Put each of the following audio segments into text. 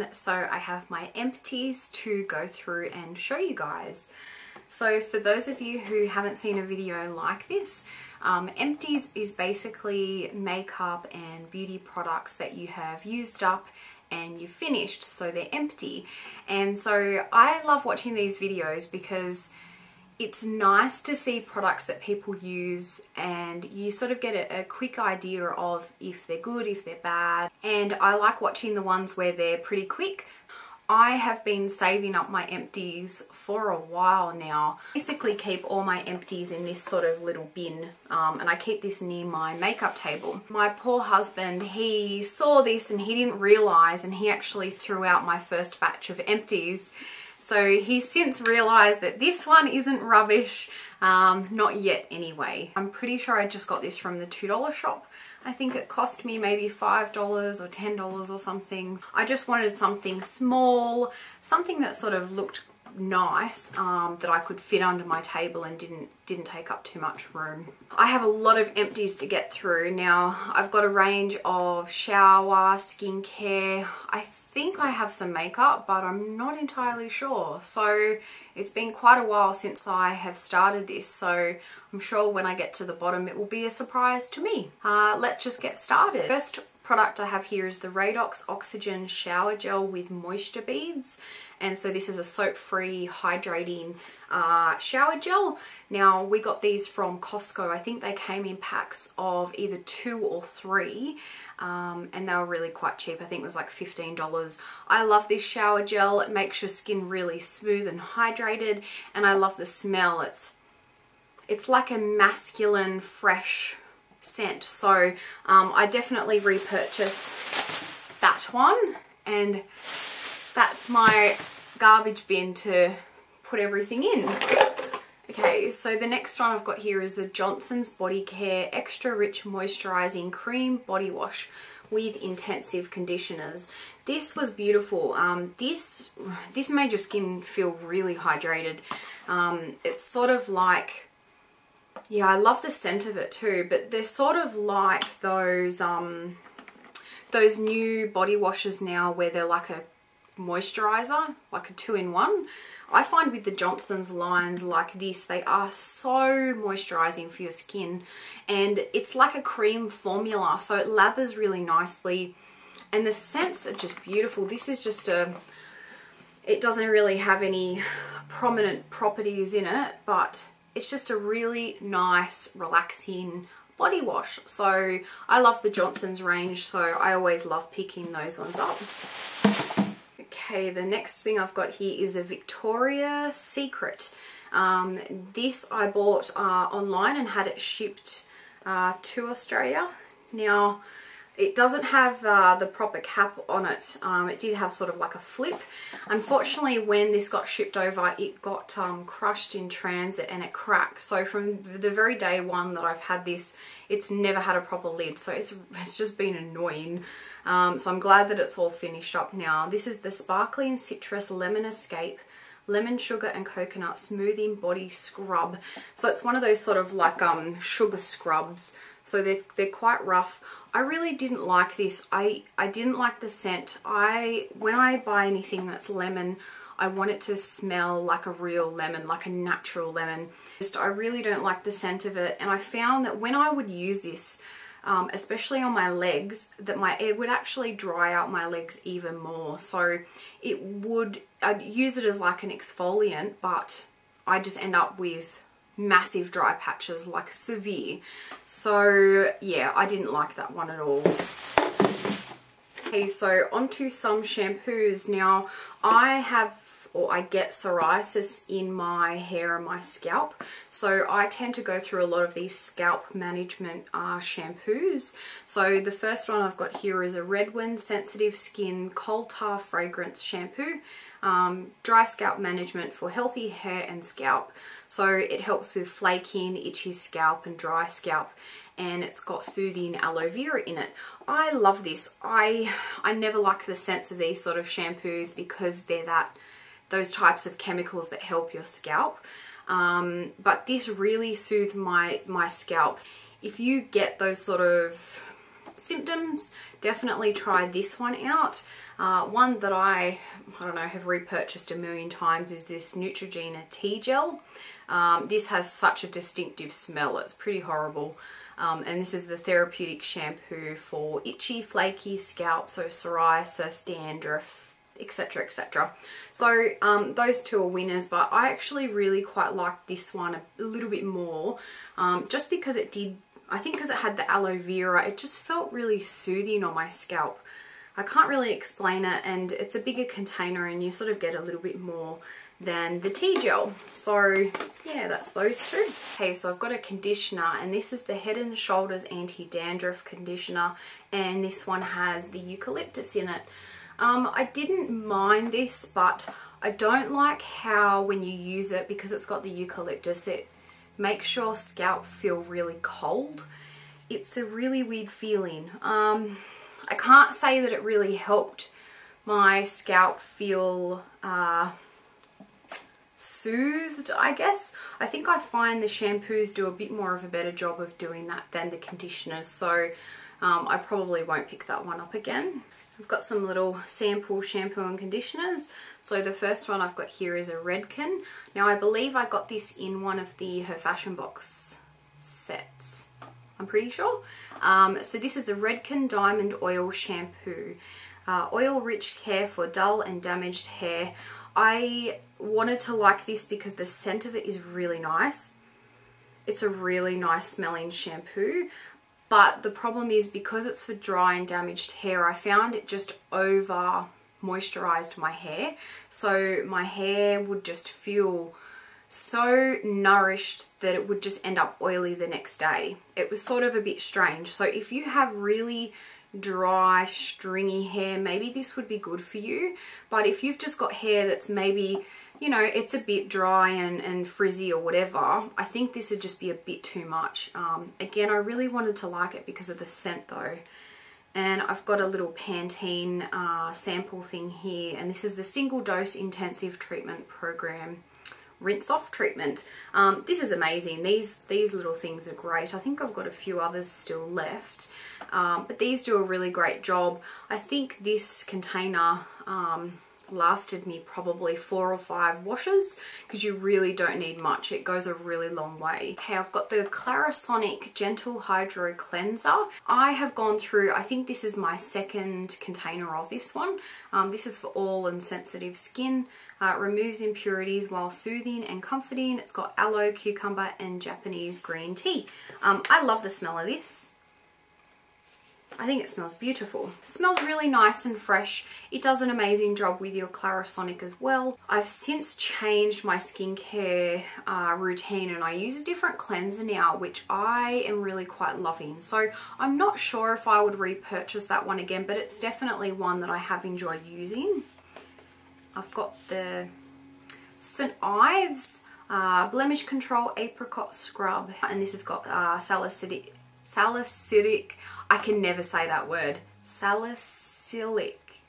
everyone. So I have my empties to go through and show you guys. So for those of you who haven't seen a video like this, empties is basically makeup and beauty products that you have used up and you've finished, so they're empty. And so I love watching these videos because it's nice to see products that people use and you sort of get a quick idea of if they're good, if they're bad. And I like watching the ones where they're pretty quick. I have been saving up my empties for a while now. Basically keep all my empties in this sort of little bin, and I keep this near my makeup table. My poor husband, he saw this and he didn't realise, and he actually threw out my first batch of empties. So he's since realised that this one isn't rubbish, not yet anyway. I'm pretty sure I just got this from the $2 shop. I think it cost me maybe $5 or $10 or something. I just wanted something small, something that sort of looked nice, that I could fit under my table and didn't take up too much room. I have a lot of empties to get through. Now I've got a range of shower, skincare. I think I have some makeup, but I'm not entirely sure. So it's been quite a while since I have started this, so I'm sure when I get to the bottom it will be a surprise to me. Let's just get started. First product I have here is the Radox Oxygen Shower Gel with moisture beads. And so this is a soap-free hydrating shower gel. Now we got these from Costco. I think they came in packs of either 2 or 3. And they were really quite cheap. I think it was like $15. I love this shower gel. It makes your skin really smooth and hydrated, and I love the smell. It's like a masculine, fresh scent. So I definitely repurchase that one, and that's my garbage bin to put everything in. Okay, so the next one I've got here is the Johnson's Body Care Extra Rich Moisturising Cream Body Wash with intensive conditioners. This was beautiful. This made your skin feel really hydrated. It's sort of like, yeah, I love the scent of it too, but they're sort of like those new body washes now where they're like a moisturizer, like a 2-in-1. I find with the Johnson's lines like this, they are so moisturizing for your skin, and it's like a cream formula, so it lathers really nicely, and the scents are just beautiful. This is just it doesn't really have any prominent properties in it, but it's just a really nice, relaxing body wash. So I love the Johnson's range, so I always love picking those ones up. Okay, the next thing I've got here is a Victoria's Secret. This I bought online and had it shipped to Australia. Now, it doesn't have the proper cap on it. It did have sort of like a flip. Unfortunately, when this got shipped over, it got crushed in transit and it cracked. So from the very day one that I've had this, it's never had a proper lid. So it's just been annoying. So I'm glad that it's all finished up now. This is the Sparkling Citrus Lemon Escape Lemon Sugar and Coconut Smoothing Body Scrub. So it's one of those sort of like sugar scrubs. So they're quite rough. I really didn't like this. I didn't like the scent. When I buy anything that's lemon, I want it to smell like a real lemon, like a natural lemon. I really don't like the scent of it, and I found that when I would use this, especially on my legs, that it would actually dry out my legs even more. So I'd use it as like an exfoliant, but I just end up with massive dry patches, like severe. So yeah, I didn't like that one at all. Okay, so onto some shampoos. Now I get psoriasis in my hair and my scalp, so I tend to go through a lot of these scalp management shampoos. So the first one I've got here is a Redwin Sensitive Skin Coal Tar Fragrance Shampoo. Dry scalp management for healthy hair and scalp. So it helps with flaking, itchy scalp and dry scalp, and it's got soothing aloe vera in it. I love this. I never like the scents of these sort of shampoos because they're those types of chemicals that help your scalp. But this really soothed my scalp. If you get those sort of symptoms, definitely try this one out. One that I don't know, have repurchased a million times is this Neutrogena tea gel. This has such a distinctive smell, it's pretty horrible. And this is the therapeutic shampoo for itchy, flaky scalp, so psoriasis, dandruff, etc, etc. So those two are winners, but I actually really quite like this one a little bit more, just because it did, I think because it had the aloe vera, it just felt really soothing on my scalp. I can't really explain it, and it's a bigger container and you sort of get a little bit more than the tea gel. So yeah, that's those two. Okay, so I've got a conditioner, and this is the Head and Shoulders Anti-Dandruff Conditioner, and this one has the eucalyptus in it. I didn't mind this, but I don't like how when you use it, because it's got the eucalyptus, it makes your scalp feel really cold. It's a really weird feeling. I can't say that it really helped my scalp feel soothed, I guess. I think I find the shampoos do a bit more of a better job of doing that than the conditioners, so I probably won't pick that one up again. I've got some little sample shampoo and conditioners. So the first one I've got here is a Redken. Now I believe I got this in one of the Her Fashion Box sets, I'm pretty sure. So this is the Redken Diamond Oil Shampoo. Oil rich care for dull and damaged hair. I wanted to like this because the scent of it is really nice. It's a really nice smelling shampoo. But the problem is, because it's for dry and damaged hair, I found it just over moisturized my hair. So my hair would just feel so nourished that it would just end up oily the next day. It was sort of a bit strange. So if you have really dry, stringy hair, maybe this would be good for you. But if you've just got hair that's maybe, you know, it's a bit dry and frizzy or whatever, I think this would just be a bit too much. Again, I really wanted to like it because of the scent though. And I've got a little Pantene sample thing here, and this is the Single Dose Intensive Treatment Program Rinse Off Treatment. This is amazing. These little things are great. I think I've got a few others still left, but these do a really great job. I think this container lasted me probably 4 or 5 washes, because you really don't need much. It goes a really long way. Okay, I've got the Clarisonic Gentle Hydro Cleanser. I have gone through, I think this is my second container of this one. This is for all and sensitive skin. Removes impurities while soothing and comforting. It's got aloe, cucumber and Japanese green tea. I love the smell of this. I think it smells beautiful. It smells really nice and fresh. It does an amazing job with your Clarisonic as well. I've since changed my skincare routine, and I use a different cleanser now, which I am really quite loving. So I'm not sure if I would repurchase that one again, but it's definitely one that I have enjoyed using. I've got the St. Ives Blemish Control Apricot Scrub, and this has got salicylic, I can never say that word, salicylic,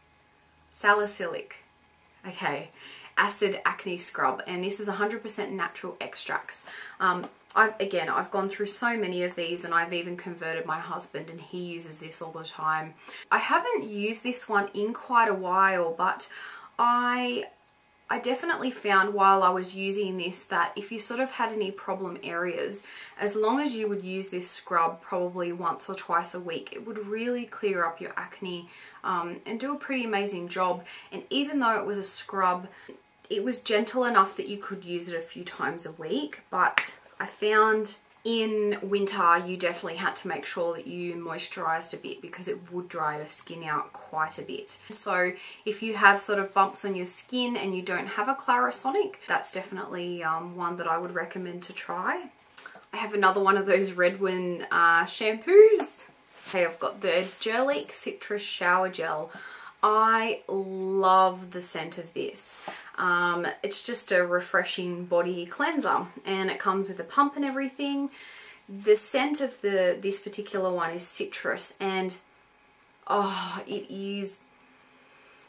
okay, acid acne scrub, and this is 100% natural extracts. I've gone through so many of these, and I've even converted my husband, and he uses this all the time. I haven't used this one in quite a while, but I definitely found while I was using this that if you sort of had any problem areas, as long as you would use this scrub probably once or twice a week, it would really clear up your acne and do a pretty amazing job. And even though it was a scrub, it was gentle enough that you could use it a few times a week. But I found in winter you definitely had to make sure that you moisturized a bit, because it would dry your skin out quite a bit. So if you have sort of bumps on your skin and you don't have a Clarisonic, that's definitely one that I would recommend to try. I have another one of those Redken shampoos. Okay, I've got the Gerlic Citrus Shower Gel. I love the scent of this. It's just a refreshing body cleanser, and it comes with a pump and everything. The scent of this particular one is citrus, and oh, it is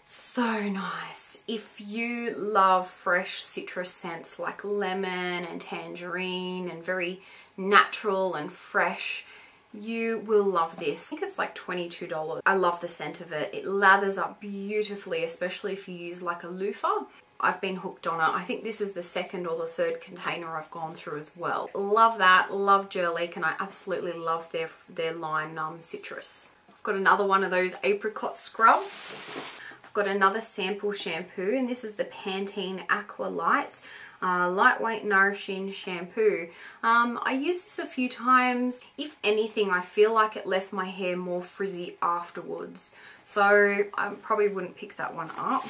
so nice. If you love fresh citrus scents like lemon and tangerine and very natural and fresh, You will love this. I think it's like $22. I love the scent of it. It lathers up beautifully, especially if you use like a loofah. I've been hooked on it. I think this is the second or the third container I've gone through as well. Love that. Love Gerlique, and I absolutely love their line Citrus. I've got another one of those apricot scrubs. I've got another sample shampoo, and this is the Pantene Aqua Light. Lightweight nourishing shampoo. I used this a few times. If anything, I feel like it left my hair more frizzy afterwards, so I probably wouldn't pick that one up.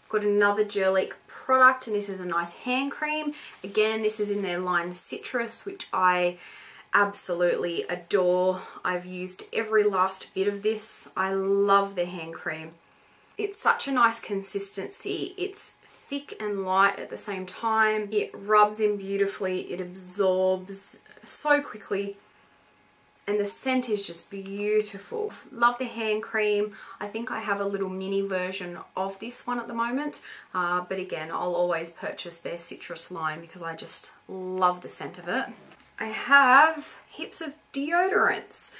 Got another Gerlique product, and this is a nice hand cream. Again, this is in their line Citrus, which I absolutely adore. I've used every last bit of this. I love their hand cream. It's such a nice consistency. It's thick and light at the same time. It rubs in beautifully. It absorbs so quickly. And the scent is just beautiful. Love the hand cream. I think I have a little mini version of this one at the moment. But again, I'll always purchase their Citrus line because I just love the scent of it. I have heaps of deodorants.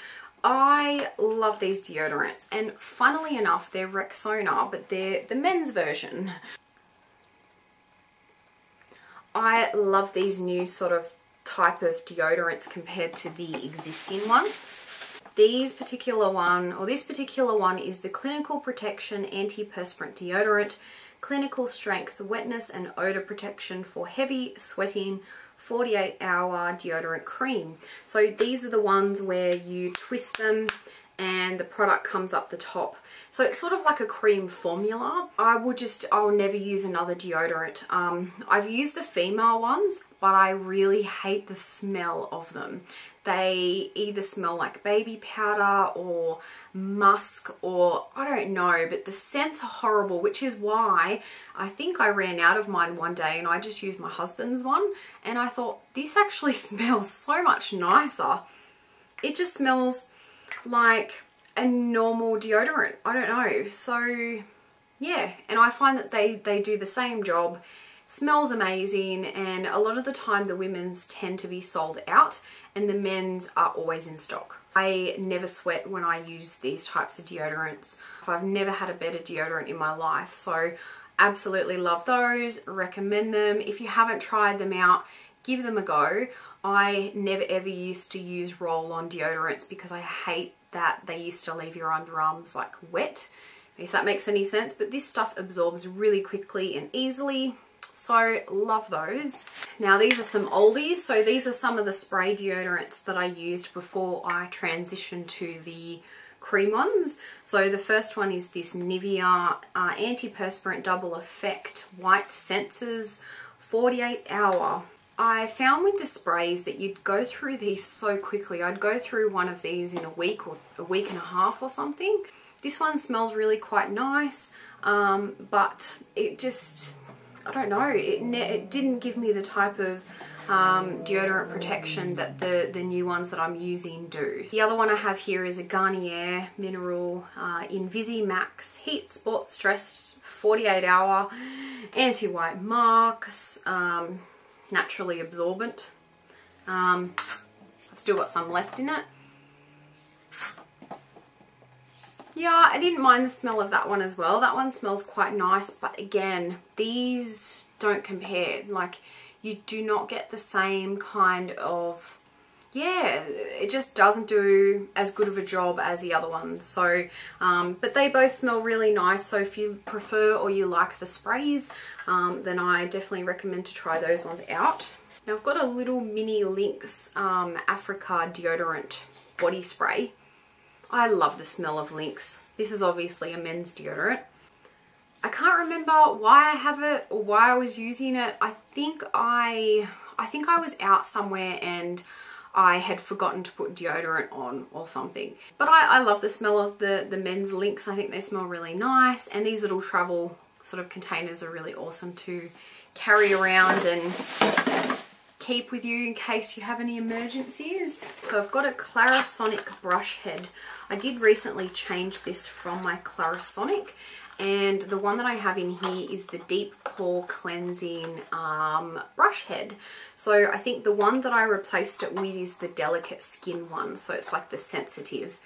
I love these deodorants. And funnily enough, they're Rexona, but they're the men's version. I love these new sort of type of deodorants compared to the existing ones. This particular one is the Clinical Protection Antiperspirant Deodorant, clinical strength wetness and odor protection for heavy sweating 48-hour deodorant cream. So these are the ones where you twist them and the product comes up the top. So it's sort of like a cream formula. I'll never use another deodorant. I've used the female ones, but I really hate the smell of them. They either smell like baby powder or musk, or I don't know, but the scents are horrible, which is why I think I ran out of mine one day and I just used my husband's one, and I thought this actually smells so much nicer. It just smells like a normal deodorant. I don't know. So yeah, and I find that they do the same job. Smells amazing, and a lot of the time the women's tend to be sold out and the men's are always in stock. I never sweat when I use these types of deodorants. I've never had a better deodorant in my life, so absolutely love those. Recommend them. If you haven't tried them out, give them a go. I never ever used to use roll-on deodorants because I hate that they used to leave your underarms like wet, if that makes any sense. But this stuff absorbs really quickly and easily, so love those. Now these are some oldies. So these are some of the spray deodorants that I used before I transitioned to the cream ones. So the first one is this Nivea Antiperspirant Double Effect White Sensors 48-hour. I found with the sprays that you'd go through these so quickly. I'd go through one of these in a week or a week and a half or something. This one smells really quite nice, but it just, I don't know, it didn't give me the type of deodorant protection that the new ones that I'm using do. The other one I have here is a Garnier Mineral Invisi Max Heat Spot Stressed 48-hour Anti-White Marks. Naturally absorbent. I've still got some left in it. Yeah, I didn't mind the smell of that one as well. That one smells quite nice, but again, these don't compare. Like, you do not get the same kind of, yeah, it just doesn't do as good of a job as the other ones. So, but they both smell really nice. So if you prefer or you like the sprays, then I definitely recommend to try those ones out. Now I've got a little mini Lynx Africa deodorant body spray. I love the smell of Lynx. This is obviously a men's deodorant. I can't remember why I have it or why I was using it. I think I was out somewhere and I had forgotten to put deodorant on or something. But I love the smell of the men's Lynx. I think they smell really nice, and these little travel sort of containers are really awesome to carry around and keep with you in case you have any emergencies. So I've got a Clarisonic brush head. I did recently change this from my Clarisonic, And the one that I have in here is the Deep Pore Cleansing Brush Head. So I think the one that I replaced it with is the Delicate Skin one. So it's like the sensitive.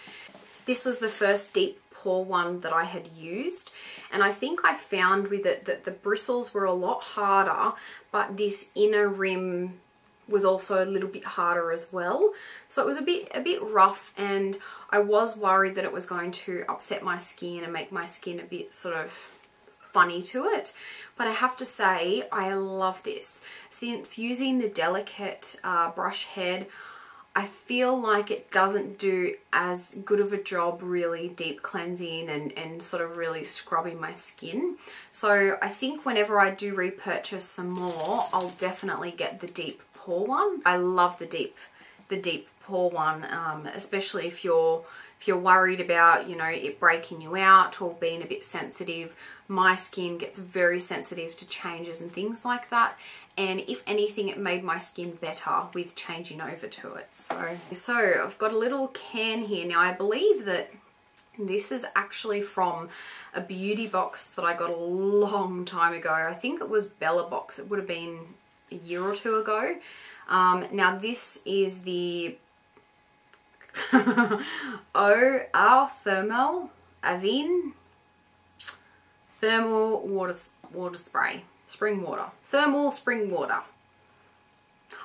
This was the first deep pore one that I had used. And I think I found with it that the bristles were a lot harder, but this inner rim was also a little bit harder as well. So it was a bit rough, and I was worried that it was going to upset my skin and make my skin a bit sort of funny to it. But I have to say, I love this. Since using the Delicate brush head, I feel like it doesn't do as good of a job really deep cleansing and sort of really scrubbing my skin. So I think whenever I do repurchase some more, I'll definitely get the deep pore one. I love the deep pore one, especially if you're worried about, you know, it breaking you out or being a bit sensitive. My skin gets very sensitive to changes and things like that. And if anything, it made my skin better with changing over to it. So I've got a little can here. Now I believe that this is actually from a beauty box that I got a long time ago. I think it was Bella Box. It would have been a year or two ago. Now this is the Thermal Avin Thermal Water Spray. Spring water. Thermal spring water.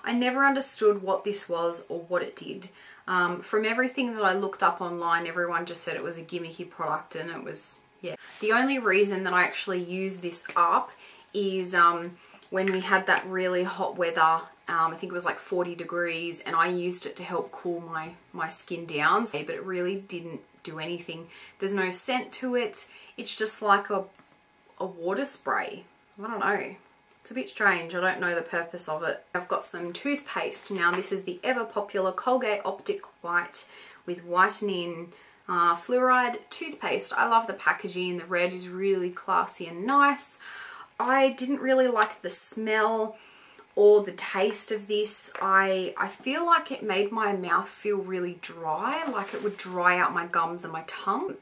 I never understood what this was or what it did. From everything that I looked up online, everyone just said it was a gimmicky product, and it was, yeah. The only reason that I actually used this up is when we had that really hot weather. I think it was like 40 degrees, and I used it to help cool my skin down, but it really didn't do anything. There's no scent to it. It's just like a water spray. I don't know. It's a bit strange. I don't know the purpose of it. I've got some toothpaste. Now this is the ever popular Colgate Optic White with whitening fluoride toothpaste. I love the packaging. The red is really classy and nice. I didn't really like the smell or the taste of this. I feel like it made my mouth feel really dry, like it would dry out my gums and my tongue.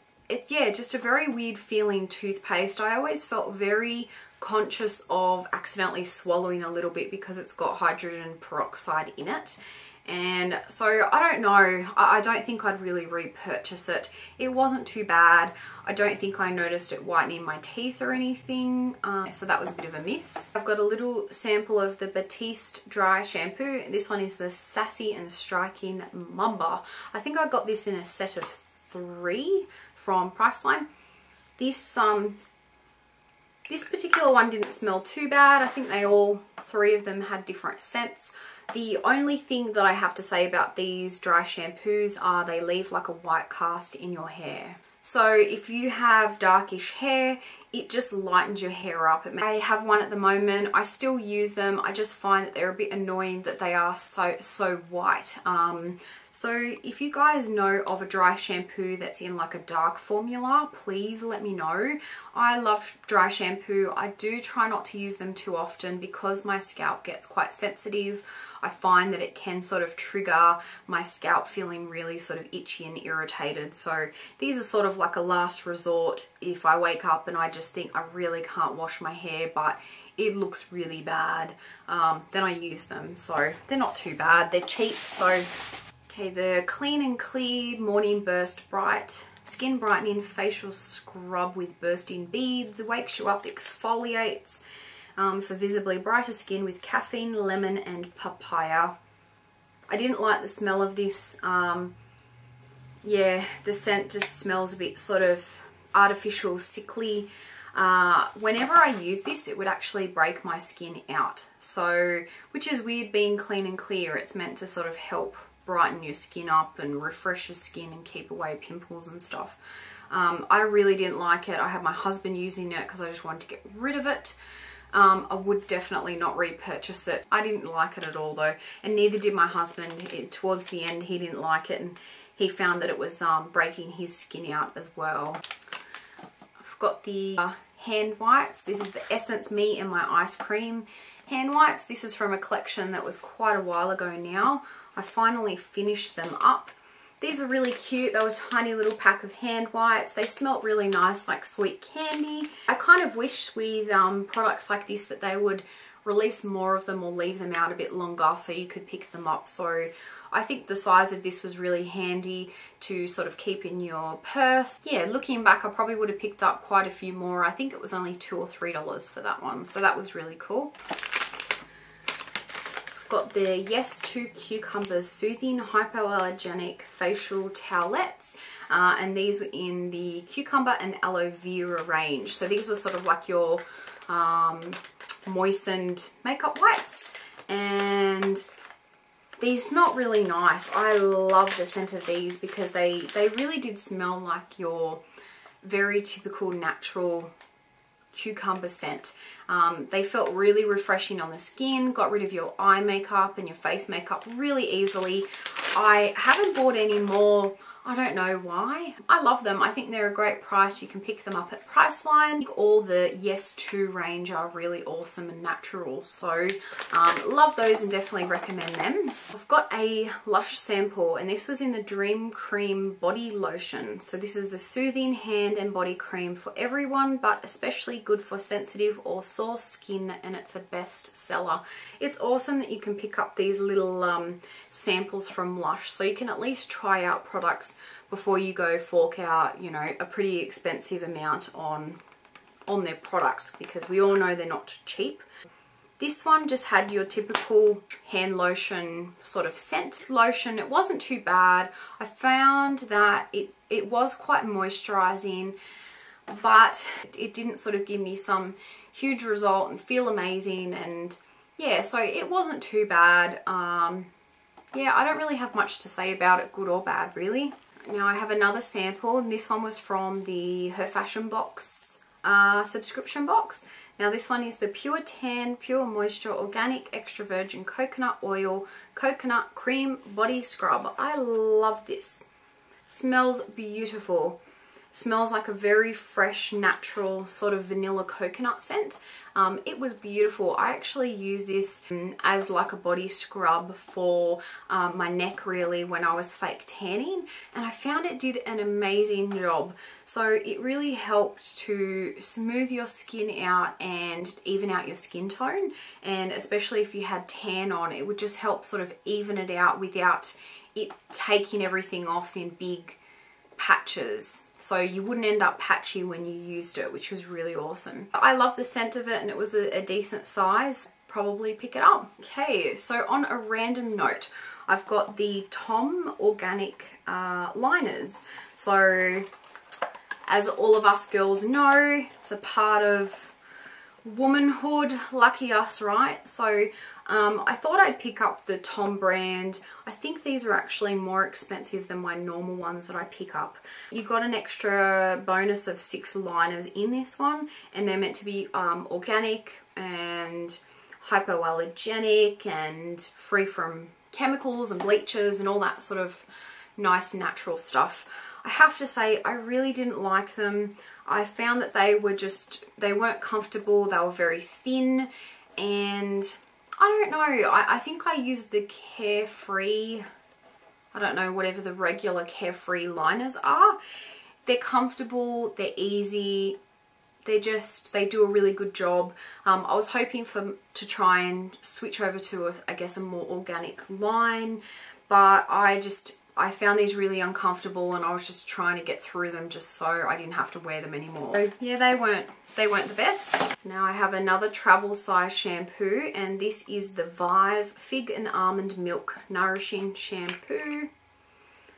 Yeah, just a very weird feeling toothpaste. I always felt very conscious of accidentally swallowing a little bit because it's got hydrogen peroxide in it. And so I don't know, I don't think I'd really repurchase it. It wasn't too bad. I don't think I noticed it whitening my teeth or anything, so that was a bit of a miss. I've got a little sample of the Batiste dry shampoo. This one is the Sassy and Striking Mamba. I think I got this in a set of 3 from Priceline. This particular one didn't smell too bad. I think all 3 of them had different scents. The only thing that I have to say about these dry shampoos are they leave like a white cast in your hair. So if you have darkish hair, it just lightens your hair up. I have one at the moment. I still use them. I just find that they're a bit annoying that they are so white. So if you guys know of a dry shampoo that's in like a dark formula, please let me know. I love dry shampoo. I do try not to use them too often because my scalp gets quite sensitive. I find that it can sort of trigger my scalp feeling really sort of itchy and irritated. So these are sort of like a last resort if I wake up and I just think I really can't wash my hair, but it looks really bad. Then I use them. So they're not too bad. They're cheap. So okay, the Clean and Clear Morning Burst Bright Skin Brightening Facial Scrub with Bursting Beads. Wakes you up, exfoliates for visibly brighter skin with caffeine, lemon and papaya. I didn't like the smell of this. Yeah, the scent just smells a bit sort of artificial, sickly. Whenever I use this, it would actually break my skin out. So, which is weird being Clean and Clear. It's meant to sort of help brighten your skin up and refresh your skin and keep away pimples and stuff. I really didn't like it. I had my husband using it because I just wanted to get rid of it. I would definitely not repurchase it. I didn't like it at all though, and neither did my husband. Towards the end he didn't like it, and he found that it was breaking his skin out as well. I've got the hand wipes. This is the Essence Me and My Ice Cream hand wipes. This is from a collection that was quite a while ago now. I finally finished them up. These were really cute. They were a tiny little pack of hand wipes. They smelled really nice, like sweet candy. I kind of wish with products like this that they would release more of them or leave them out a bit longer so you could pick them up. So I think the size of this was really handy to sort of keep in your purse. Yeah, looking back, I probably would have picked up quite a few more. I think it was only $2 or $3 for that one. So that was really cool. Got the Yes to Cucumber Soothing Hypoallergenic Facial Towelettes, and these were in the cucumber and aloe vera range. So these were sort of like your moistened makeup wipes, and these smell really nice. I love the scent of these because they really did smell like your very typical natural cucumber scent. They felt really refreshing on the skin, got rid of your eye makeup and your face makeup really easily. I haven't bought any more. I don't know why. I love them. I think they're a great price. You can pick them up at Priceline. All the Yes To range are really awesome and natural. So love those and definitely recommend them. I've got a Lush sample, and this was in the Dream Cream Body Lotion. So this is the soothing hand and body cream for everyone, but especially good for sensitive or sore skin, and it's a best seller. It's awesome that you can pick up these little samples from Lush, so you can at least try out products before you go fork out, you know, a pretty expensive amount on their products, because we all know they're not cheap. This one just had your typical hand lotion sort of scent lotion. It wasn't too bad. I found that it was quite moisturizing, but it didn't sort of give me some huge result and feel amazing, and yeah, so it wasn't too bad. Yeah, I don't really have much to say about it, good or bad, really. Now I have another sample, and this one was from the Her Fashion Box subscription box. Now this one is the Pure Tan Pure Moisture Organic Extra Virgin Coconut Oil Coconut Cream Body Scrub. I love this. Smells beautiful. Smells like a very fresh, natural sort of vanilla coconut scent. It was beautiful. I actually use this as like a body scrub for my neck, really, when I was fake tanning, and I found it did an amazing job. So it really helped to smooth your skin out and even out your skin tone, and especially if you had tan on, it would just help sort of even it out without it taking everything off in big patches. So you wouldn't end up patchy when you used it, which was really awesome. I love the scent of it, and it was a decent size. Probably pick it up. Okay, so on a random note, I've got the Tom Organic liners. So as all of us girls know, it's a part of womanhood. Lucky us, right? So I thought I'd pick up the Tom brand. I think these are actually more expensive than my normal ones that I pick up. You got an extra bonus of 6 liners in this one, and they're meant to be organic and hypoallergenic and free from chemicals and bleaches and all that sort of nice natural stuff. I have to say, I really didn't like them. I found that they weren't comfortable. They were very thin, and I don't know, I think I used the Carefree, I don't know, whatever the regular Carefree liners are. They're comfortable, they're easy, they do a really good job. I was hoping to try and switch over to, I guess, a more organic line, but I found these really uncomfortable, and I was just trying to get through them just so I didn't have to wear them anymore. So yeah, they weren't the best. Now I have another travel size shampoo, and this is the Vive Fig and Almond Milk Nourishing Shampoo.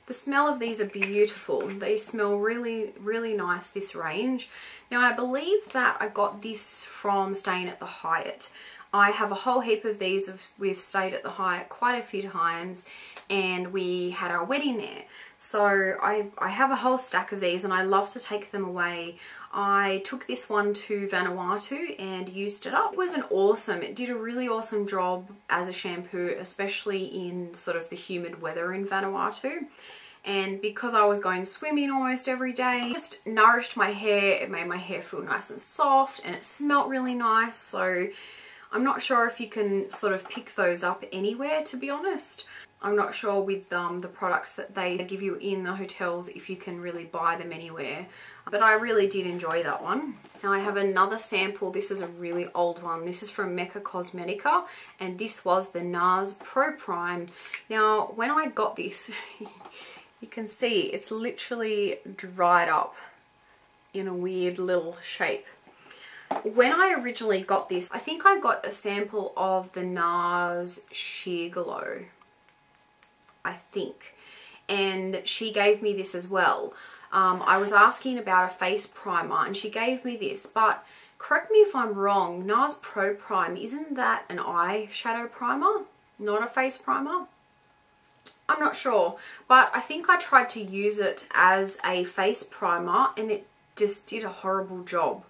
The smell of these are beautiful. They smell really, really nice, this range. Now I believe that I got this from staying at the Hyatt. I have a whole heap of these. We've stayed at the Hyatt quite a few times, and we had our wedding there. So I have a whole stack of these, and I love to take them away. I took this one to Vanuatu and used it up. It was it did a really awesome job as a shampoo, especially in sort of the humid weather in Vanuatu. And because I was going swimming almost every day, it just nourished my hair. It made my hair feel nice and soft, and it smelled really nice. So I'm not sure if you can sort of pick those up anywhere, to be honest. I'm not sure with the products that they give you in the hotels if you can really buy them anywhere. But I really did enjoy that one. Now I have another sample. This is a really old one. This is from Mecca Cosmetica, and this was the NARS Pro Prime. Now when I got this, you can see it's literally dried up in a weird little shape. When I originally got this, I think I got a sample of the NARS Sheer Glow, I think, and she gave me this as well. I was asking about a face primer and she gave me this, but correct me if I'm wrong, NARS Pro Prime, isn't that an eyeshadow primer, not a face primer? I'm not sure, but I think I tried to use it as a face primer and it just did a horrible job.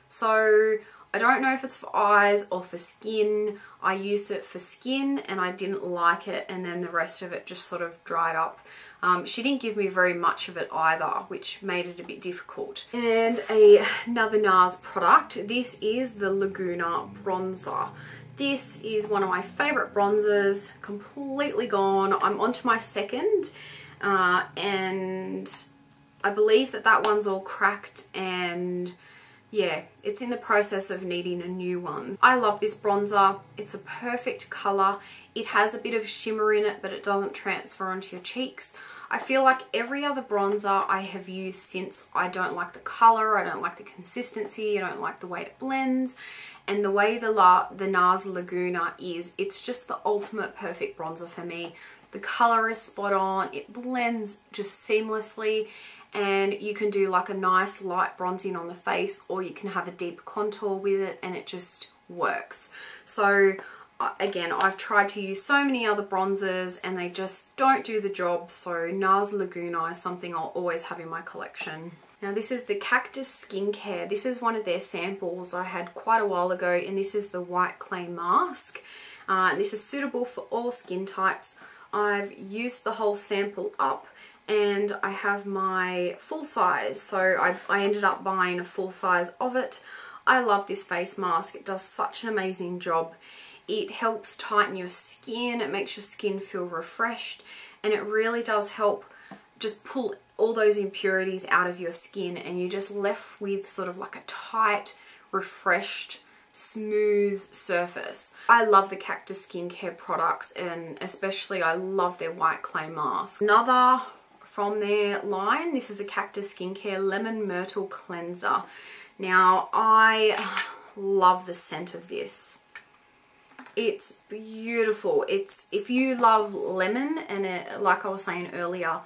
So I don't know if it's for eyes or for skin. I used it for skin and I didn't like it, and then the rest of it just sort of dried up. She didn't give me very much of it either, which made it a bit difficult. And another NARS product, this is the Laguna Bronzer. This is one of my favourite bronzers, completely gone. I'm onto my second, and I believe that that one's all cracked, and yeah, it's in the process of needing a new one. I love this bronzer. It's a perfect colour. It has a bit of shimmer in it, but it doesn't transfer onto your cheeks. I feel like every other bronzer I have used since, I don't like the colour, I don't like the consistency, I don't like the way it blends. And the way the NARS Laguna is, it's just the ultimate perfect bronzer for me. The colour is spot on, it blends just seamlessly, and you can do like a nice light bronzing on the face, or you can have a deep contour with it and it just works. So again, I've tried to use so many other bronzers and they just don't do the job, so NARS Laguna is something I'll always have in my collection. Now this is the Cactus Skincare. This is one of their samples I had quite a while ago, and this is the White Clay Mask. This is suitable for all skin types. I've used the whole sample up and I have my full size, so I ended up buying a full size of it. I love this face mask. It does such an amazing job. It helps tighten your skin, it makes your skin feel refreshed, and it really does help just pull all those impurities out of your skin, and you're just left with sort of like a tight, refreshed, smooth surface. I love the Cactus Skincare products, and especially I love their White Clay Mask. Another from their line, this is a Cactus Skincare Lemon Myrtle Cleanser. Now I love the scent of this. It's beautiful. It's, if you love lemon, and it, like I was saying earlier,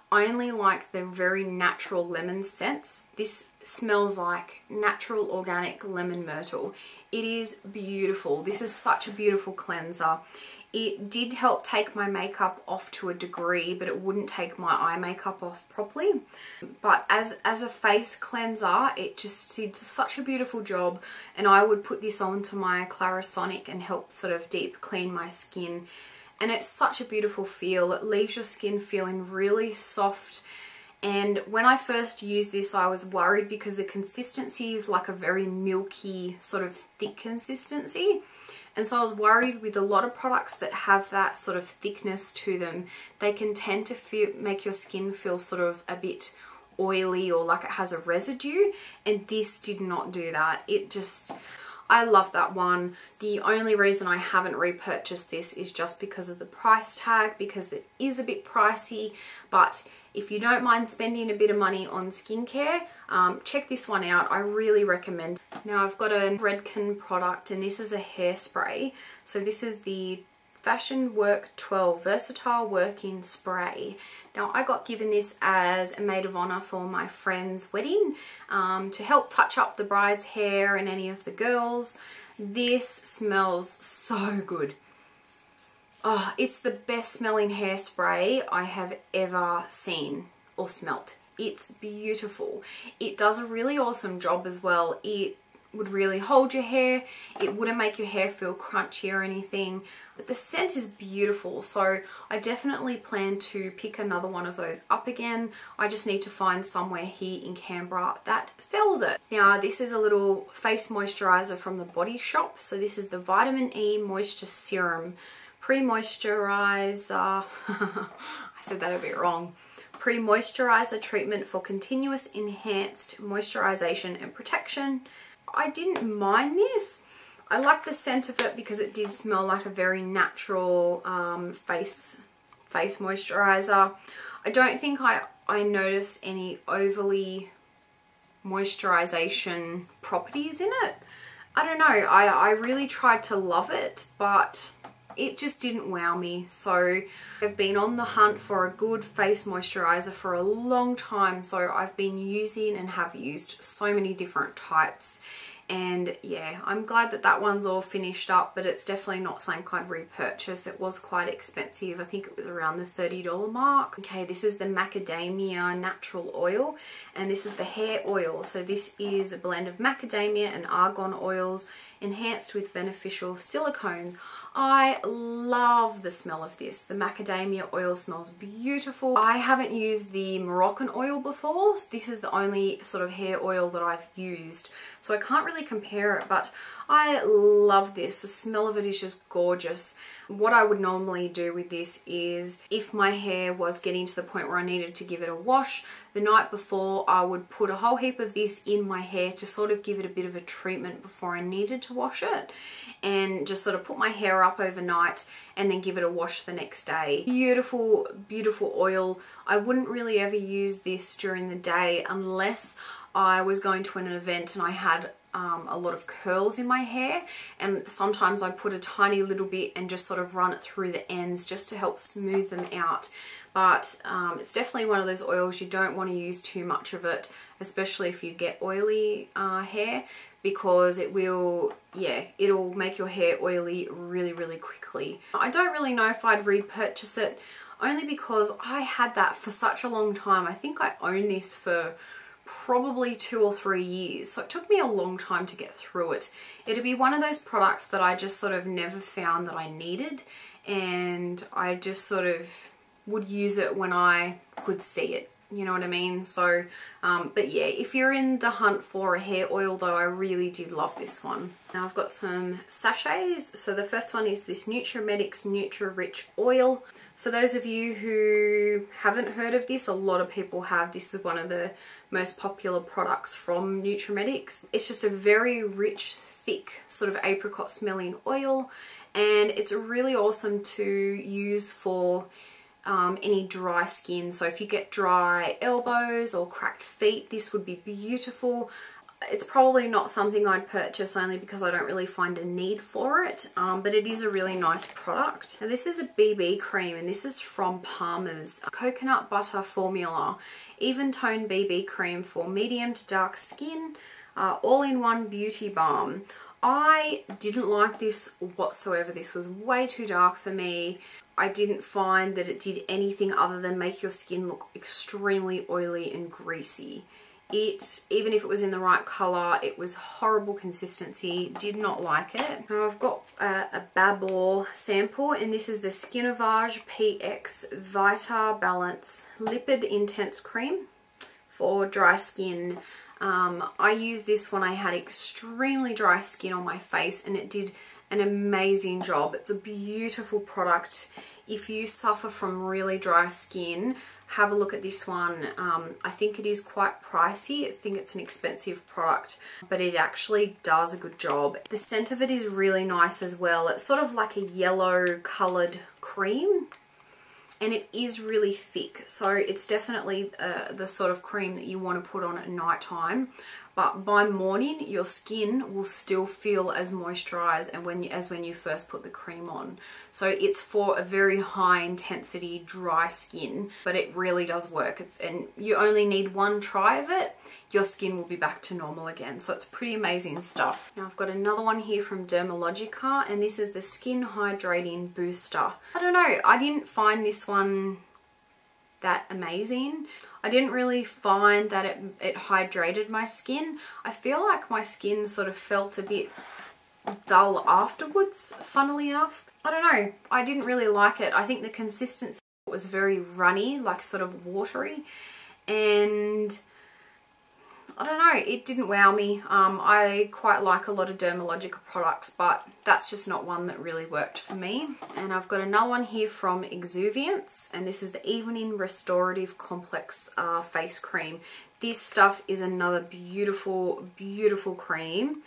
I only like the very natural lemon scents. This smells like natural organic lemon myrtle. It is beautiful. This is such a beautiful cleanser. It did help take my makeup off to a degree, but it wouldn't take my eye makeup off properly. But as a face cleanser, it just did such a beautiful job, and I would put this onto my Clarisonic and help sort of deep clean my skin. And it's such a beautiful feel. It leaves your skin feeling really soft. And when I first used this, I was worried because the consistency is like a very milky, sort of thick consistency. And so I was worried with a lot of products that have that sort of thickness to them, they can tend to make your skin feel sort of a bit oily or like it has a residue, and this did not do that. It just, I love that one. The only reason I haven't repurchased this is just because of the price tag, because it is a bit pricey. But if you don't mind spending a bit of money on skincare, check this one out. I really recommend. Now I've got a Redken product, and this is a hairspray. So this is the Fashion Work 12 Versatile Working Spray. Now I got given this as a maid of honor for my friend's wedding, to help touch up the bride's hair and any of the girls. This smells so good. Oh, it's the best smelling hairspray I have ever seen or smelt. It's beautiful. It does a really awesome job as well. It would really hold your hair. It wouldn't make your hair feel crunchy or anything. But the scent is beautiful, so I definitely plan to pick another one of those up again. I just need to find somewhere here in Canberra that sells it. Now this is a little face moisturizer from the Body Shop. So this is the Vitamin E Moisture Serum pre-moisturizer. I said that a bit wrong. Pre-moisturizer treatment for continuous enhanced moisturization and protection. I didn't mind this. I like the scent of it because it did smell like a very natural face moisturizer. I don't think I noticed any overly moisturization properties in it. I don't know, I really tried to love it, but it just didn't wow me. So I've been on the hunt for a good face moisturizer for a long time, so I've been using and have used so many different types. And yeah, I'm glad that that one's all finished up, but it's definitely not something I'd repurchase. It was quite expensive. I think it was around the $30 mark. Okay, this is the macadamia natural oil, and this is the hair oil. So this is a blend of macadamia and argan oils enhanced with beneficial silicones. I love the smell of this. The macadamia oil smells beautiful. I haven't used the Moroccan oil before. This is the only sort of hair oil that I've used, so I can't really compare it, but I love this. The smell of it is just gorgeous. What I would normally do with this is, if my hair was getting to the point where I needed to give it a wash, the night before I would put a whole heap of this in my hair to sort of give it a bit of a treatment before I needed to wash it, and just sort of put my hair up overnight and then give it a wash the next day. Beautiful, beautiful oil. I wouldn't really ever use this during the day unless I was going to an event and I had a lot of curls in my hair, and sometimes I put a tiny little bit and just sort of run it through the ends just to help smooth them out. But it's definitely one of those oils you don't want to use too much of it, especially if you get oily hair, because it will, yeah, it'll make your hair oily really, really quickly. I don't really know if I'd repurchase it, only because I had that for such a long time. I think I own this for probably 2 or 3 years, so it took me a long time to get through it. It'd be one of those products that I just sort of never found that I needed, and I just sort of would use it when I could see it, you know what I mean? So but yeah, if you're in the hunt for a hair oil though, I really did love this one. Now I've got some sachets. So the first one is this Nutromedics Nutri-Rich Oil. For those of you who haven't heard of this, a lot of people have. This is one of the most popular products from Nutromedics. It's just a very rich, thick, sort of apricot smelling oil, and it's really awesome to use for any dry skin. So if you get dry elbows or cracked feet, this would be beautiful. It's probably not something I'd purchase, only because I don't really find a need for it, but it is a really nice product. Now this is a BB cream, and this is from Palmer's. Coconut butter formula, even tone BB cream for medium to dark skin, all-in-one beauty balm. I didn't like this whatsoever. This was way too dark for me. I didn't find that it did anything other than make your skin look extremely oily and greasy. Even if it was in the right colour, it was horrible consistency. Did not like it. Now I've got a Babor sample, and this is the Skinovage PX Vita Balance Lipid Intense Cream for dry skin. I used this when I had extremely dry skin on my face, and it did an amazing job. It's a beautiful product. If you suffer from really dry skin, have a look at this one. I think it is quite pricey. I think it's an expensive product, but it actually does a good job. The scent of it is really nice as well. It's sort of like a yellow coloured cream, and it is really thick. So it's definitely the sort of cream that you want to put on at night time. But by morning, your skin will still feel as moisturized as when you first put the cream on. So it's for a very high intensity dry skin, but it really does work. And you only need one try of it, your skin will be back to normal again. So it's pretty amazing stuff. Now I've got another one here from Dermalogica, and this is the Skin Hydrating Booster. I don't know, I didn't find this one that amazing. I didn't really find that it hydrated my skin. I feel like my skin sort of felt a bit dull afterwards, funnily enough. I don't know, I didn't really like it. I think the consistency was very runny, like sort of watery, and I don't know, it didn't wow me. I quite like a lot of Dermalogica products, but that's just not one that really worked for me. And I've got another one here from Exuviance, and this is the Evening Restorative Complex face cream. This stuff is another beautiful, beautiful cream,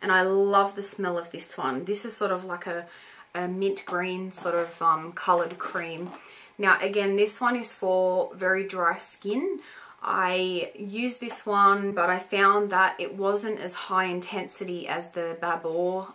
and I love the smell of this one. This is sort of like a mint green sort of coloured cream. Now again, this one is for very dry skin. I used this one, but I found that it wasn't as high intensity as the Babor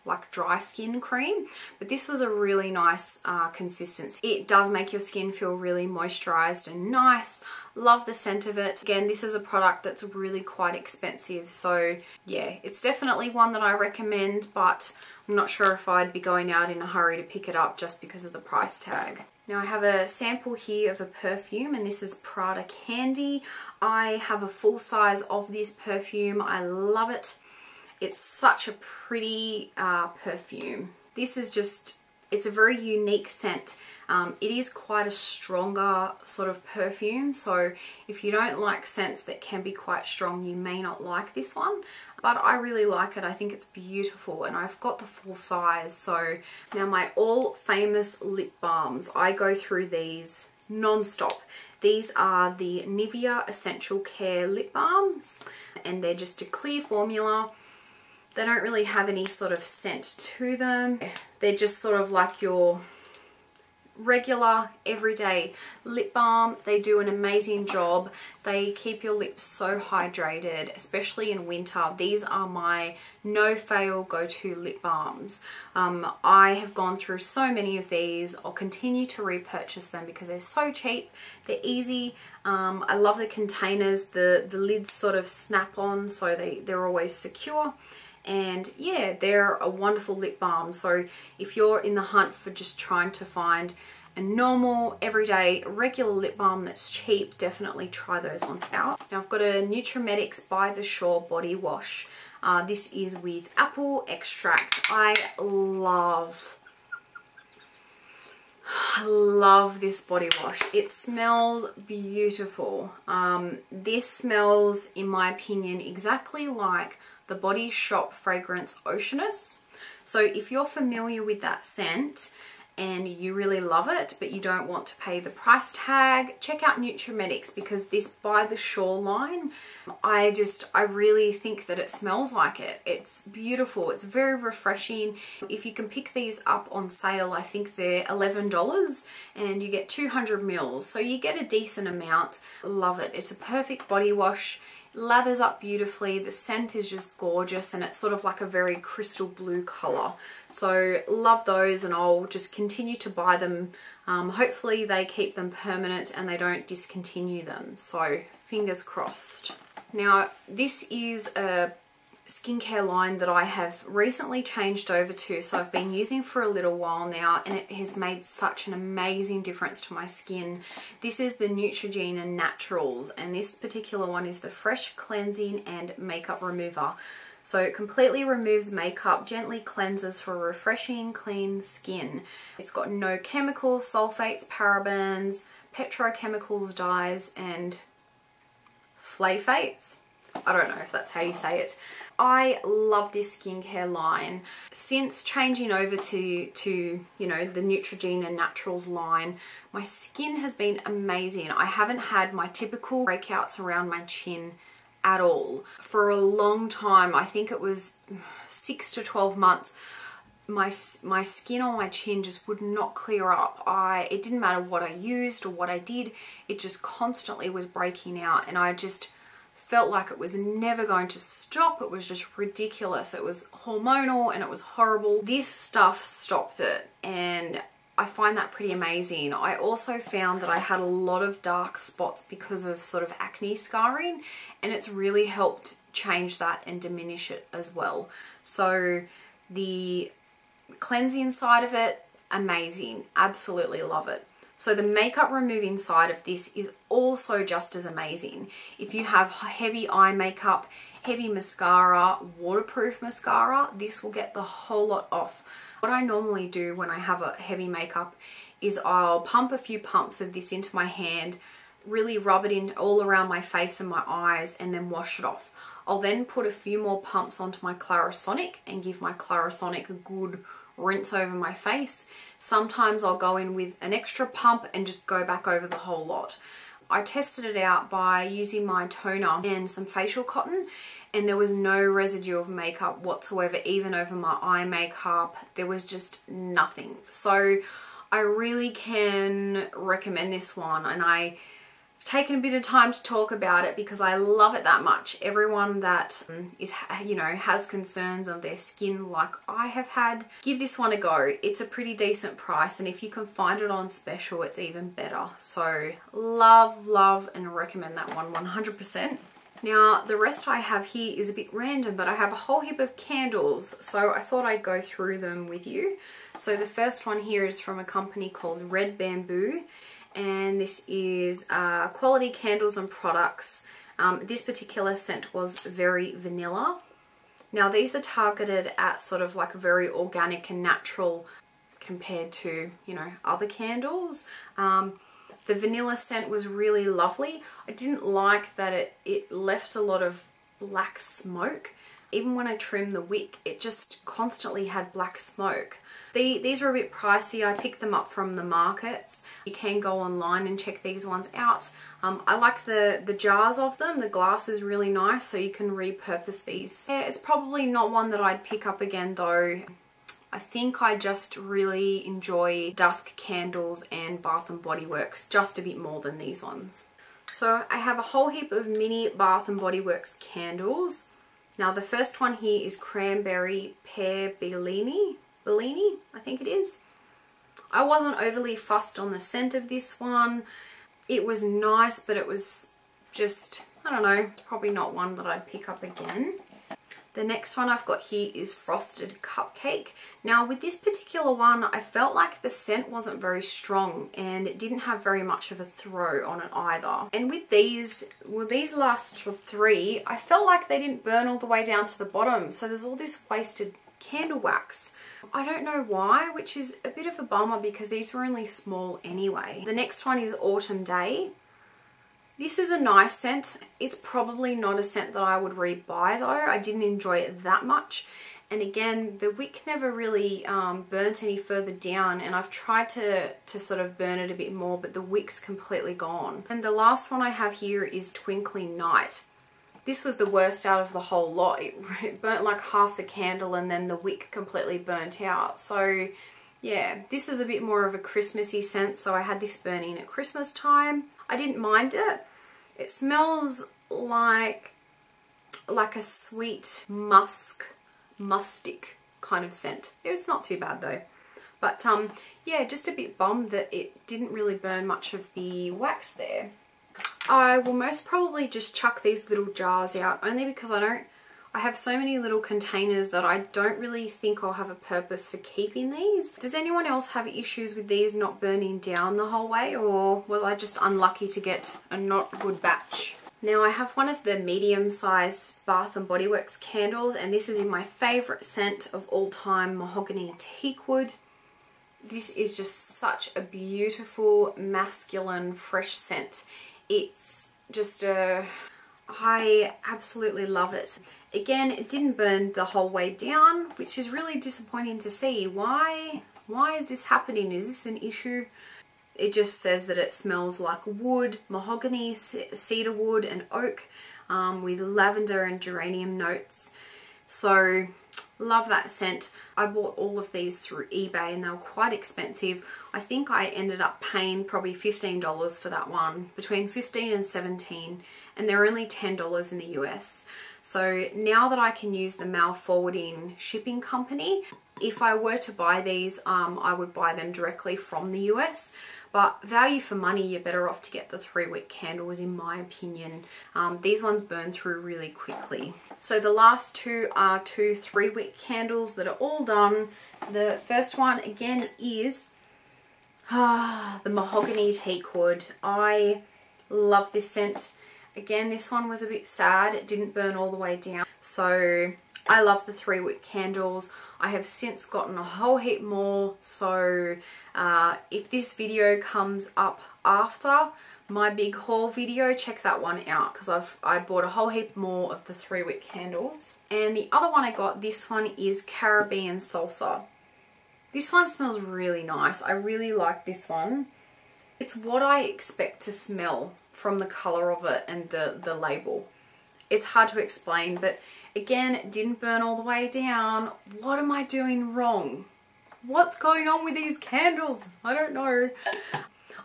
like dry skin cream, but this was a really nice consistency. It does make your skin feel really moisturized and nice. Love the scent of it. Again, this is a product that's really quite expensive, so yeah, it's definitely one that I recommend, but I'm not sure if I'd be going out in a hurry to pick it up just because of the price tag. Now I have a sample here of a perfume, and this is Prada Candy. I have a full size of this perfume. I love it. It's such a pretty perfume. This is just, it's a very unique scent. It is quite a stronger sort of perfume, so if you don't like scents that can be quite strong, you may not like this one, but I really like it. I think it's beautiful, and I've got the full size. So now my all famous lip balms, I go through these non-stop. These are the Nivea Essential Care lip balms, and they're just a clear formula. They don't really have any sort of scent to them. They're just sort of like your regular everyday lip balm. They do an amazing job. They keep your lips so hydrated, especially in winter. These are my no-fail go-to lip balms. I have gone through so many of these. I'll continue to repurchase them because they're so cheap. They're easy. I love the containers. The lids sort of snap on, so they're always secure. And yeah, they're a wonderful lip balm. So if you're in the hunt for just trying to find a normal, everyday, regular lip balm that's cheap, definitely try those ones out. Now I've got a Neutrogena By the Shore body wash. This is with apple extract. I love this body wash. It smells beautiful. This smells, in my opinion, exactly like the Body Shop fragrance Oceanus. So if you're familiar with that scent and you really love it, but you don't want to pay the price tag, check out Neutrogena, because this By the Shore line, I really think that it smells like it. It's beautiful. It's very refreshing. If you can pick these up on sale, I think they're $11, and you get 200 mils, so you get a decent amount. Love it. It's a perfect body wash. Lathers up beautifully. The scent is just gorgeous, and it's sort of like a very crystal blue color. So love those, and I'll just continue to buy them. Hopefully they keep them permanent and they don't discontinue them, so fingers crossed. Now this is a skincare line that I have recently changed over to, so I've been using for a little while now, and it has made such an amazing difference to my skin. This is the Neutrogena Naturals, and this particular one is the Fresh Cleansing and Makeup Remover. So it completely removes makeup, gently cleanses for refreshing, clean skin. It's got no chemicals, sulfates, parabens, petrochemicals, dyes, and flavorates. I don't know if that's how you say it. I love this skincare line. Since changing over to you know, the Neutrogena Naturals line, my skin has been amazing. I haven't had my typical breakouts around my chin at all. For a long time, I think it was 6 to 12 months, my skin on my chin just would not clear up. It didn't matter what I used or what I did, it just constantly was breaking out, and I just felt like it was never going to stop. It was just ridiculous. It was hormonal and it was horrible. This stuff stopped it, and I find that pretty amazing. I also found that I had a lot of dark spots because of sort of acne scarring, and it's really helped change that and diminish it as well. So the cleansing side of it, amazing. Absolutely love it. So the makeup removing side of this is also just as amazing. If you have heavy eye makeup, heavy mascara, waterproof mascara, this will get the whole lot off. What I normally do when I have a heavy makeup is I'll pump a few pumps of this into my hand, really rub it in all around my face and my eyes and then wash it off. I'll then put a few more pumps onto my Clarisonic and give my Clarisonic a good rinse over my face. Sometimes I'll go in with an extra pump and just go back over the whole lot. I tested it out by using my toner and some facial cotton, and there was no residue of makeup whatsoever, even over my eye makeup. There was just nothing. So I really can recommend this one, and I've taken a bit of time to talk about it because I love it that much. Everyone that is, you know, has concerns of their skin like I have had, give this one a go. It's a pretty decent price, and if you can find it on special, it's even better. So love and recommend that one 100%. Now the rest I have here is a bit random, but I have a whole heap of candles, so I thought I'd go through them with you. So the first one here is from a company called Red Bamboo, and this is Quality Candles and Products. This particular scent was very vanilla. Now these are targeted at sort of like very organic and natural compared to, you know, other candles. The vanilla scent was really lovely. I didn't like that it left a lot of black smoke. Even when I trimmed the wick, it just constantly had black smoke. These were a bit pricey. I picked them up from the markets. You can go online and check these ones out. I like the jars of them. The glass is really nice, so you can repurpose these. Yeah, it's probably not one that I'd pick up again though. I think I just really enjoy dusk candles and Bath & Body Works just a bit more than these ones. So I have a whole heap of mini Bath & Body Works candles. Now the first one here is Cranberry Pear Bellini, I think it is. I wasn't overly fussed on the scent of this one. It was nice, but it was just, I don't know, probably not one that I'd pick up again. The next one I've got here is Frosted Cupcake. Now with this particular one, I felt like the scent wasn't very strong and it didn't have very much of a throw on it either. And with these, well, these last three, I felt like they didn't burn all the way down to the bottom. So there's all this wasted candle wax. I don't know why, which is a bit of a bummer because these were only small anyway. The next one is Autumn Day. This is a nice scent. It's probably not a scent that I would rebuy though. I didn't enjoy it that much. And again, the wick never really burnt any further down, and I've tried to sort of burn it a bit more, but the wick's completely gone. And the last one I have here is Twinkling Night. This was the worst out of the whole lot. It burnt like half the candle and then the wick completely burnt out. So yeah, this is a bit more of a Christmassy scent, so I had this burning at Christmas time. I didn't mind it. It smells like a sweet mustic kind of scent. It was not too bad though. But yeah, just a bit bummed that it didn't really burn much of the wax there. I will most probably just chuck these little jars out, only because I have so many little containers that I don't really think I'll have a purpose for keeping these. Does anyone else have issues with these not burning down the whole way, or was I just unlucky to get a not good batch? Now I have one of the medium-sized Bath & Body Works candles, and this is in my favourite scent of all time, Mahogany Teakwood. This is just such a beautiful, masculine, fresh scent. It's just I absolutely love it. Again, it didn't burn the whole way down, which is really disappointing to see. Why is this happening? Is this an issue? It just says that it smells like wood, mahogany, cedar wood and oak, with lavender and geranium notes. So love that scent. I bought all of these through eBay and they were quite expensive. I think I ended up paying probably $15 for that one, between $15 and $17, and they're only $10 in the US. So now that I can use the mail forwarding shipping company, if I were to buy these, I would buy them directly from the US. But value for money, you're better off to get the 3-wick candles in my opinion. These ones burn through really quickly. So the last two are 2 3-wick candles that are all done. The first one again is the Mahogany Teakwood. I love this scent. Again, this one was a bit sad. It didn't burn all the way down. So I love the 3-wick candles. I have since gotten a whole heap more, so if this video comes up after my big haul video, check that one out, because I bought a whole heap more of the 3-wick candles. And the other one I got, this one is Caribbean Salsa. This one smells really nice. I really like this one. It's what I expect to smell from the colour of it and the label. It's hard to explain, but again, it didn't burn all the way down. What am I doing wrong? What's going on with these candles? I don't know.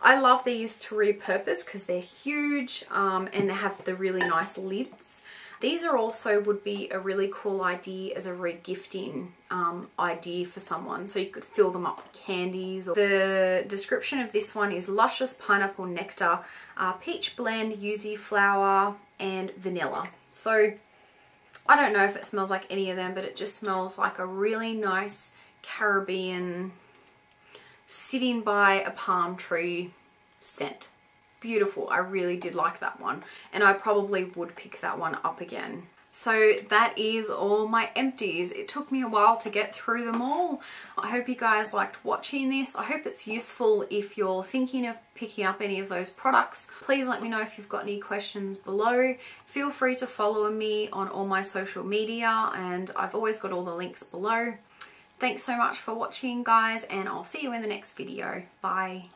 I love these to repurpose because they're huge and they have the really nice lids. These are also would be a really cool idea as a re-gifting idea for someone. So you could fill them up with candies. The description of this one is luscious pineapple nectar, peach blend, yuzu flower, and vanilla. So I don't know if it smells like any of them, but it just smells like a really nice Caribbean sitting by a palm tree scent. Beautiful. I really did like that one, and I probably would pick that one up again. So that is all my empties. It took me a while to get through them all. I hope you guys liked watching this. I hope it's useful if you're thinking of picking up any of those products. Please let me know if you've got any questions below. Feel free to follow me on all my social media, and I've always got all the links below. Thanks so much for watching, guys, and I'll see you in the next video. Bye.